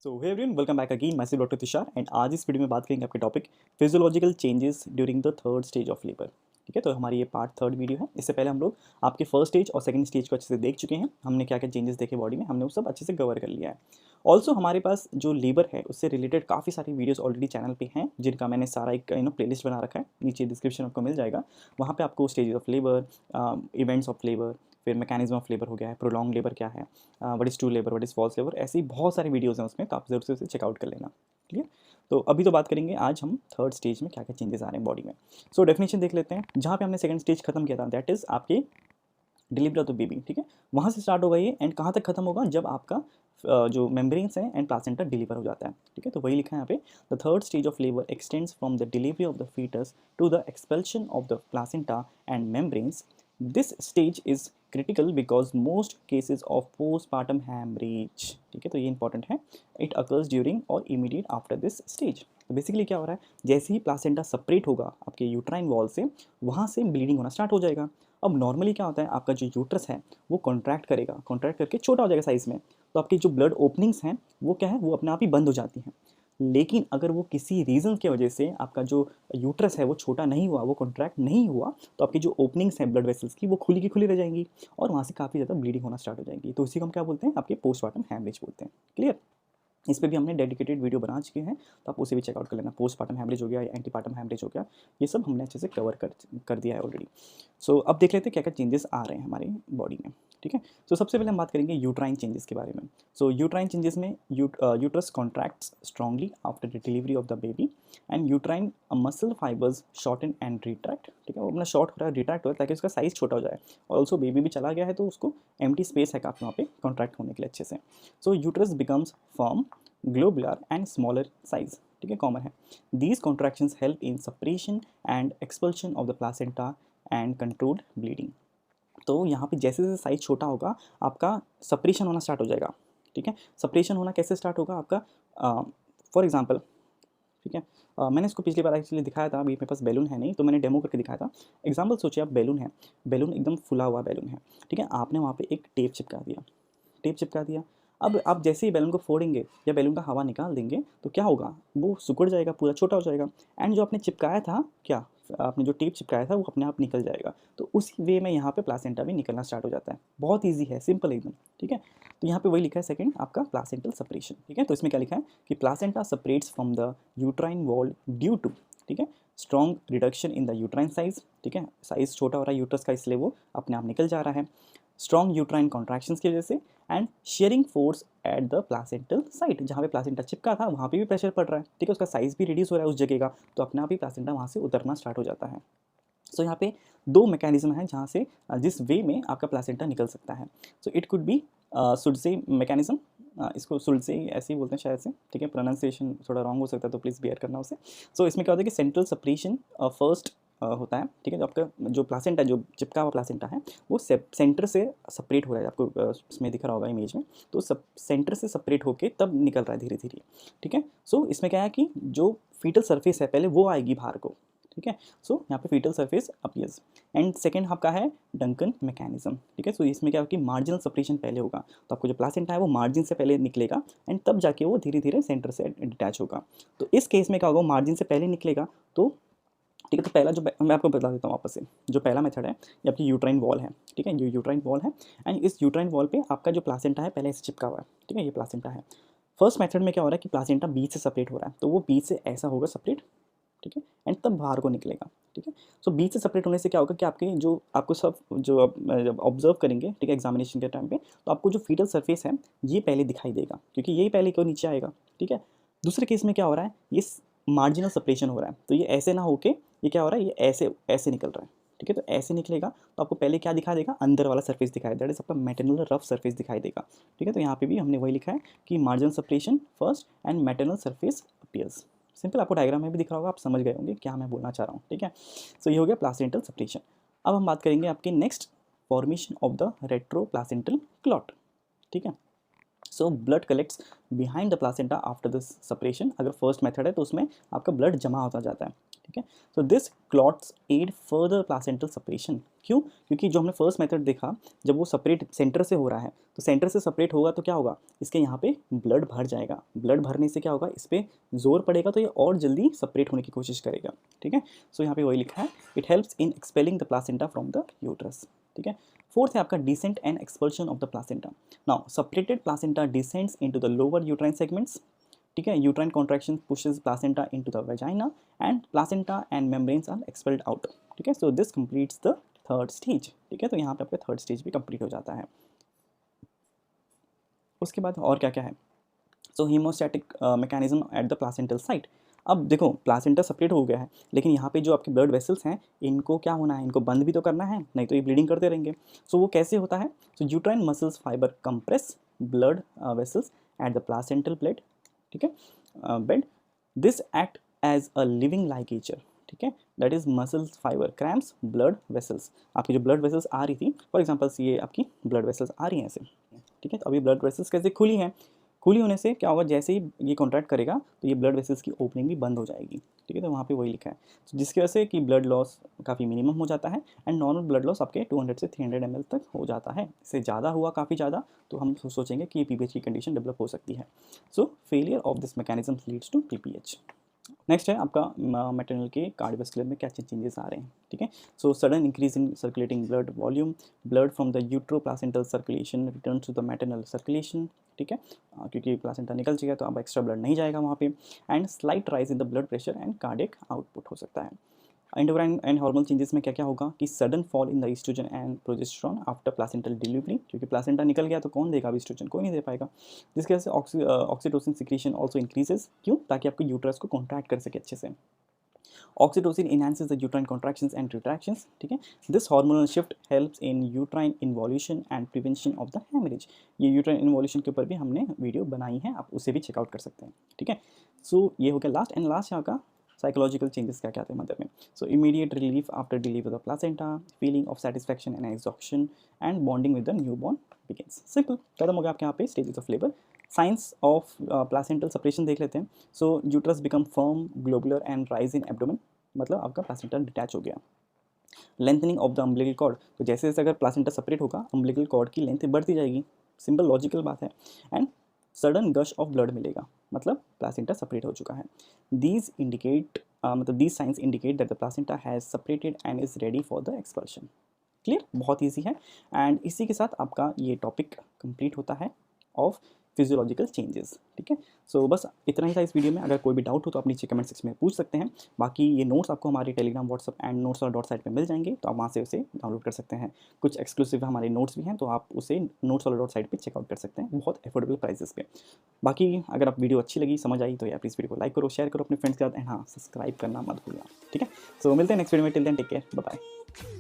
सो hey everyone, welcome back again. मैं doctor Tushar and आज इस वीडियो में बात करेंगे आपके topic physiological changes during the third stage of labour. ठीक है, तो हमारी ये पार्ट थर्ड वीडियो है। इससे पहले हम लोग आपके फर्स्ट स्टेज और सेकंड स्टेज को अच्छे से देख चुके हैं। हमने क्या क्या चेंजेस देखे बॉडी में, हमने वो सब अच्छे से कवर कर लिया है। ऑल्सो हमारे पास जो लेबर है उससे रिलेटेड काफ़ी सारी वीडियोस ऑलरेडी चैनल पे हैं, जिनका मैंने सारा एक प्लेलिस्ट बना रखा है। नीचे डिस्क्रिप्शन आपको मिल जाएगा, वहाँ पे आपको stages of labour, events of labour, फिर मैकेनिज्म ऑफ लेबर हो गया है, प्रोलॉन्ग लेबर क्या है, what is true labour, what is false labour, ऐसी बहुत सारी वीडियोज़ हैं उसमें, तो आप ज़रूर से उसे चेकआउट कर लेना। क्लियर। तो अभी तो बात करेंगे आज हम थर्ड स्टेज में क्या क्या चेंजेस आ रहे हैं बॉडी में। सो डेफिनेशन देख लेते हैं। जहाँ पे हमने सेकंड स्टेज खत्म किया था, दैट इज़ आपके डिलीवरी ऑफ द बेबी। ठीक है, वहाँ से स्टार्ट होगा ये एंड कहाँ तक खत्म होगा, जब आपका जो मेम्ब्रेन्स है एंड प्लासेंटा डिलीवर हो जाता है। ठीक है, तो वही लिखा है यहाँ पे, the third stage of labour extends from the delivery of the foetus to the expulsion of the placenta and membranes. This stage is critical because most cases of postmortem haemorrhage. ठीक है, तो ये इंपॉर्टेंट है। It occurs during और immediate after this stage. तो basically क्या हो रहा है, जैसे ही प्लासेंटा सेपरेट होगा आपके यूट्राइन वॉल से, वहाँ से ब्लीडिंग होना स्टार्ट हो जाएगा। अब नॉर्मली क्या होता है, आपका जो यूट्रस है वो कॉन्ट्रैक्ट करेगा, कॉन्ट्रैक्ट करके छोटा हो जाएगा साइज़ में, तो आपकी जो ब्लड ओपनिंग्स हैं वो क्या है, वो अपने आप ही बंद हो जाती हैं। लेकिन अगर वो किसी रीज़न की वजह से आपका जो यूट्रस है वो छोटा नहीं हुआ, वो कॉन्ट्रैक्ट नहीं हुआ, तो आपकी जो ओपनिंग्स हैं ब्लड वेसल्स की, वो खुली की खुली रह जाएंगी और वहाँ से काफ़ी ज़्यादा ब्लीडिंग होना स्टार्ट हो जाएगी। तो इसी को हम क्या बोलते हैं, आपके पोस्टमार्टम हैमरेज बोलते हैं। क्लियर। इस पे भी हमने डेडिकेटेड वीडियो बना चुके हैं, तो आप उसे भी चेकआउट कर लेना। पोस्टमार्टम हैमरेज हो गया या एंटीपार्टम हैमरेज हो गया, ये सब हमने अच्छे से कवर कर दिया है ऑलरेडी। सो अब देख लेते हैं क्या क्या चेंजेस आ रहे हैं हमारी बॉडी में। ठीक है, तो सबसे पहले हम बात करेंगे यूट्राइन चेंजेस के बारे में। सो यूट्राइन चेंजेस में uterus contracts strongly after the delivery of the baby and uterine muscle fibres shorten and retract. ठीक है, वो अपना शॉर्ट हो रहा है, रिट्रैक्ट हो रहा है, ताकि उसका साइज़ छोटा हो जाए। और ऑल्सो बेबी भी चला गया है तो उसको एम्प्टी स्पेस है काफ़ी वहाँ पे कॉन्ट्रैक्ट होने के लिए अच्छे से। So uterus becomes firm, globular and smaller size. ठीक है, कॉमन है। These contractions help in suppression and expulsion of the placenta and controlled bleeding. तो यहाँ पे जैसे जैसे साइज छोटा होगा, आपका सप्रेशन होना स्टार्ट हो जाएगा। ठीक है, सप्रेशन होना कैसे स्टार्ट होगा आपका, फॉर एग्जाम्पल, ठीक है, मैंने इसको पिछली बार एक्चुअली दिखाया था, अभी मेरे पास बैलून है नहीं तो मैंने डेमो करके दिखाया था। एग्जाम्पल सोचिए, आप बैलून है, बैलून एकदम फुला हुआ बैलून है। ठीक है, आपने वहाँ पे एक टेप चिपका दिया, टेप चिपका दिया। अब आप जैसे ही बैलून को फोड़ेंगे या बैलून का हवा निकाल देंगे तो क्या होगा, वो सिकुड़ जाएगा, पूरा छोटा हो जाएगा। एंड जो आपने चिपकाया था, क्या आपने जो टेप चिपकाया था वो अपने आप निकल जाएगा। तो उसी वे में यहाँ पे प्लासेंटा भी निकलना स्टार्ट हो जाता है। बहुत ईजी है, सिंपल एकदम। ठीक है, तो यहाँ पे वही लिखा है सेकंड, आपका प्लासेंटल सेपरेशन। ठीक है, तो इसमें क्या लिखा है कि placenta separates from the uterine wall due to, ठीक है, strong reduction in the uterine size. ठीक है, साइज छोटा हो रहा है यूट्रस का, इसलिए वो अपने आप निकल जा रहा है स्ट्रॉन्ग यूट्राइन कॉन्ट्रैक्शंस की वजह से। And sharing force at the placental site, जहाँ पे प्लासेंटा चिपका था वहाँ पे भी प्रेशर पड़ रहा है। ठीक है, उसका साइज भी रिड्यूस हो रहा है उस जगह का, तो अपने आप ही प्लासेंटा वहाँ से उतरना स्टार्ट हो जाता है। सो यहाँ पे दो मैकेनिज्म हैं जहाँ से जिस वे में आपका प्लासेंटा निकल सकता है। So it could be Schultze mechanism, इसको सुडसे ऐसे ही बोलते हैं शायद से। ठीक है, प्रोनाउंसिएशन थोड़ा रॉन्ग हो सकता है तो प्लीज़ बियर करना उसे। सो इसमें क्या होता है कि सेंट्रल सेपरेशन फर्स्ट होता है। ठीक है, जो आपका जो प्लासेंटा, जो चिपका हुआ प्लासेंटा है, वो सेंटर से सेपरेट हो रहा है, आपको इसमें दिख रहा होगा इमेज में। तो सब सेंटर से सेपरेट होके तब निकल रहा है धीरे धीरे। ठीक है, सो इसमें क्या है कि जो फीटल सरफेस है पहले वो आएगी बाहर को। ठीक है, सो यहाँ पे fetal surface appears. And second आपका है डंकन मैकेनिज्म। ठीक है, सो इसमें क्या होगा कि मार्जिनल सेपरेशन पहले होगा, तो आपको जो प्लासेंटा है वो मार्जिन से पहले निकलेगा एंड तब जाके वो धीरे धीरे सेंटर से डिटैच होगा। तो इस केस में क्या होगा, मार्जिन से पहले निकलेगा। तो ठीक है, तो पहला जो मैं आपको बता देता हूँ वापस से, जो पहला मेथड है ये आपकी यूट्राइन वॉल है। ठीक है, ये यूट्राइन वॉल है एंड इस यूट्राइन वॉल पे आपका जो प्लासेंटा है पहले ऐसे चिपका हुआ है। ठीक है, ये प्लासेंटा है। फर्स्ट मेथड में क्या हो रहा है कि प्लासेंटा बीच से सेपरेट हो रहा है, तो वो बीच से ऐसा होगा सेपरेट। ठीक है, एंड तब बाहर को निकलेगा। ठीक है, सो बीच से सेपरेट होने से क्या होगा कि आपके जो आपको सब जो आप जब ऑब्जर्व करेंगे, ठीक है, एग्जामिनेशन के टाइम पे, तो आपको जो फीटल सरफेस है ये पहले दिखाई देगा, क्योंकि यही पहले क्यों नीचे आएगा। ठीक है, दूसरे केस में क्या हो रहा है, ये मार्जिनल सेपरेशन हो रहा है, तो ये ऐसे ना होके ये क्या हो रहा है, ये ऐसे ऐसे निकल रहा है। ठीक है, तो ऐसे निकलेगा तो आपको पहले क्या दिखा देगा, अंदर वाला सरफेस दिखाई, दैट इज आपका मेटर्नल रफ सरफेस दिखाई देगा। ठीक है, तो यहाँ पे भी हमने वही लिखा है कि marginal separation first and maternal surface appears. Simple, आपको डायग्राम में भी दिख रहा होगा, आप समझ गए होंगे क्या मैं बोलना चाह रहा हूँ। ठीक है, सो ये हो गया प्लासेंटल सेपरेशन। अब हम बात करेंगे आपके next, formation of the retro placental clot. ठीक है, so blood collects behind the placenta after the separation. अगर फर्स्ट मेथड है तो उसमें आपका ब्लड जमा होता जाता है। ठीक है। So this clots add further placental separation. क्यों? क्योंकि जो हमने फर्स्ट मेथड देखा, जब वो सेपरेट सेंटर से हो रहा है तो सेंटर से सेपरेट होगा तो क्या होगा, इसके यहाँ पे ब्लड भर जाएगा। ब्लड भरने से क्या होगा, इस पर जोर पड़ेगा तो ये और जल्दी सेपरेट होने की कोशिश करेगा। ठीक है। सो यहाँ पे वही लिखा है, it helps in expelling the placenta from the uterus. ठीक है। फोर्थ है आपका descent and expulsion of the placenta. Now separated placenta descends into the lower uterine segments. ठीक है। Uterine contraction pushes placenta into the vagina and placenta and membranes are expelled out. ठीक है। So this completes the third stage. ठीक है। तो यहाँ पे आपका थर्ड स्टेज भी कंप्लीट हो जाता है। उसके बाद और क्या क्या है, so haemostatic mechanism at the placental site. अब देखो प्लासेंटा सेपरेट हो गया है, लेकिन यहाँ पे जो आपके ब्लड वेसल्स हैं इनको क्या होना है, इनको बंद भी तो करना है, नहीं तो ये ब्लीडिंग करते रहेंगे। सो वो कैसे होता है, so uterine muscles fibre compress blood vessels at the placental plate. ठीक है, bed. This act as a living ligature. ठीक है, that is muscles fibre cramps blood vessels. आपकी जो ब्लड वेसल्स आ रही थी, फॉर एग्जाम्पल्स ये आपकी ब्लड वेसल्स आ रही हैं ऐसे। ठीक है, तो अभी ब्लड वेसल्स कैसे खुली हैं, खुली होने से क्या होगा, जैसे ही ये कॉन्ट्रैक्ट करेगा तो ये ब्लड वेसल्स की ओपनिंग भी बंद हो जाएगी। ठीक है, तो वहाँ पे वही लिखा है, तो जिसकी वजह से कि ब्लड लॉस काफ़ी मिनिमम हो जाता है एंड नॉर्मल ब्लड लॉस आपके 200 से 300 ml तक हो जाता है। इससे ज़्यादा हुआ काफ़ी ज़्यादा तो हम सोचेंगे कि पीपीएच की कंडीशन डेवलप हो सकती है। So failure of this mechanism leads to PPH. Next है आपका मैटरनल के कार्डियोवास्कुलर में क्या चेंजेस आ रहे हैं। ठीक है, so sudden increase in circulating blood volume, blood from the uteroplacental circulation return to the maternal circulation. ठीक है, क्योंकि प्लासेंटा निकल चुका है तो अब एक्स्ट्रा ब्लड नहीं जाएगा वहाँ पे। And slight rise in the blood pressure and cardiac output हो सकता है। एंडोक्राइन एंड हार्मोनल चेंजेस में क्या क्या होगा कि sudden fall in the oestrogen and progesterone after placental delivery, क्योंकि प्लासेंटा निकल गया तो कौन देगा अब ईस्ट्रोजन, कोई नहीं दे पाएगा। जिसकी वजह से ऑक्सीटोसिन सिक्रीशन ऑल्सो इंक्रीजेस। क्यों? ताकि आपके यूट्रस को कॉन्ट्रैक्ट कर सके अच्छे से। Oxytocin enhances the uterine contractions and retractions. ठीक है, this hormonal shift helps in uterine involution and prevention of the haemorrhage. ये यूट्राइन इन्वॉल्यूशन के ऊपर भी हमने वीडियो बनाई है, आप उसे भी चेकआउट कर सकते हैं। ठीक है, सो ये हो गया लास्ट एंड लास्ट यहाँ का साइकोलॉजिकल चेंजेस क्या क्या आते हैं मदर में। So immediate relief after delivery of the placenta, feeling of satisfaction and exhaustion and bonding with the newborn begins. Simple खत्म हो गया आपके यहाँ पे stages of labour. Science of placental separation देख लेते हैं। So uterus become firm globular and rise in abdomen, मतलब आपका प्लासेंटा डिटैच हो गया। Lengthening of the umbilical cord, तो जैसे जैसे अगर प्लासेंटा सेपरेट होगा अम्बिलिकल कॉर्ड की लेंथ बढ़ती जाएगी, सिंपल लॉजिकल बात है। एंड सडन गश ऑफ ब्लड मिलेगा, मतलब प्लासेंटा सेपरेट हो चुका है। दीज इंडिकेट मतलब these signs indicate that the placenta has separated and is ready for the expulsion. Clear, बहुत ईजी है। एंड इसी के साथ आपका ये टॉपिक कंप्लीट होता है ऑफ फिजियोलॉजिकल चेंजेस। ठीक है, सो बस इतना ही था इस वीडियो में। अगर कोई भी डाउट हो तो आप नीचे कमेंट सेक्शन में पूछ सकते हैं। बाकी ये नोट्स आपको हमारे टेलीग्राम, व्हाट्सअप एंड नोट्स और डॉट साइट पे मिल जाएंगे, तो आप वहाँ से उसे डाउनलोड कर सकते हैं। कुछ एक्सक्लूसिव हमारे नोट्स भी हैं, तो आप उसे नोट्स वाला डॉट साइट पे चेकआउट कर सकते हैं, बहुत अफोर्डेबल प्राइसेस पे। बाकी अगर आप वीडियो अच्छी लगी, समझ आई, तो यार प्लीज़ वीडियो को लाइक करो, शेयर करो अपने फ्रेंड्स के साथ एंड हाँ, सब्सक्राइब करना मत भूलना। ठीक है, सो मिलते हैं नेक्स्ट वीडियो में। Till then take care, bye bye.